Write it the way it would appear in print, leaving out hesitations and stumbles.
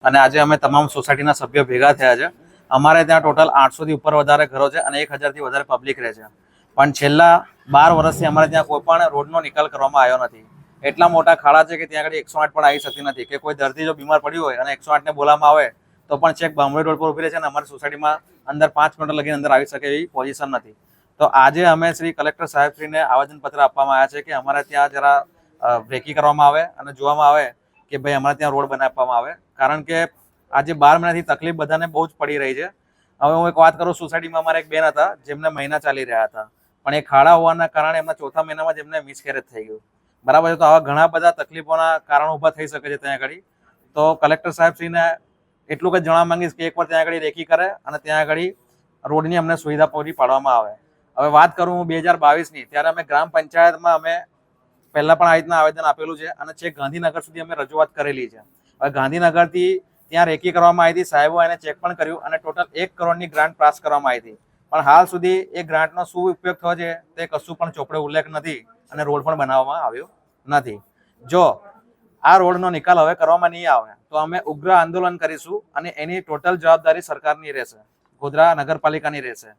અને આજે અમે તમામ સોસાયટીના સભ્યો ભેગા થયા છે. અમારે ત્યાં ટોટલ 800 થી ઉપર વધારે ઘરો છે અને 1000 થી વધારે પબ્લિક રહે છે. પણ છેલ્લા 12 વર્ષથી અમારે ત્યાં કોઈ પણ રોડનો નિકાલ કરવામાં આવ્યો નથી. એટલા મોટા ખાડા છે કે ત્યાં આગળ 108 પણ આવી શકતી નથી, કે કોઈ દર્દી જો બીમાર પડ્યું હોય અને 108 ને બોલાવવામાં આવે તો પણ ચેક બામણી રોડ પર ઉભી રહે છે અને અમારી સોસાયટીમાં અંદર 5 મિનિટ લગીને અંદર આવી શકે એવી પોઝિશન નથી. તો આજે અમે શ્રી કલેક્ટર સાહેબશ્રીને આવેદનપત્ર આપવામાં આવ્યા છે કે અમારે ત્યાં જરા બ્રેકી કરવામાં આવે અને જોવામાં આવે કે ભાઈ અમારે ત્યાં રોડ બનાવવામાં આવે. કારણ કે આજે 12 મહિનાથી તકલીફ બધાને બહુ જ પડી રહી છે. હવે હું એક વાત કરું, સોસાયટીમાં અમારા એક બેન હતા જેમને મહિના ચાલી રહ્યા હતા, પણ એ ખાડા હોવાના કારણે એમના ચોથા મહિનામાં જ એમને મિસકેરેજ થઈ ગયું. બરાબર છે. તો આવા ઘણા બધા તકલીફોના કારણો ઊભા થઈ શકે છે ત્યાં આગળ. તો કલેક્ટર સાહેબશ્રીને એટલું જ જણાવવા માંગીશ કે એકવાર ત્યાં આગળ રેકી કરે અને ત્યાં આગળ રોડની અમને સુવિધા પૂરી પાડવામાં આવે. હવે વાત કરું હું 2022ની, ત્યારે અમે ગ્રામ પંચાયતમાં અમે પહેલા પણ આ રીતના આવેદન આપેલું છે અને છેક ગાંધીનગર સુધી અમે રજૂઆત કરેલી છે. હવે ગાંધીનગરથી ત્યાં રેકી કરવામાં આવી હતી, સાહેબો એને ચેક પણ કર્યું અને ટોટલ 1 કરોડની ગ્રાન્ટ પાસ કરવામાં આવી હતી. પણ હાલ સુધી એ ગ્રાન્ટનો શું ઉપયોગ થયો છે તે કશું પણ ચોપડે ઉલ્લેખ નથી અને રોડ પણ બનાવવામાં આવ્યો નથી. જો આ રોડનો નિકાલ હવે કરવામાં નહીં આવે તો અમે ઉગ્ર આંદોલન કરીશું અને એની ટોટલ જવાબદારી સરકારની રહેશે, ગોધરા નગરપાલિકાની રહેશે.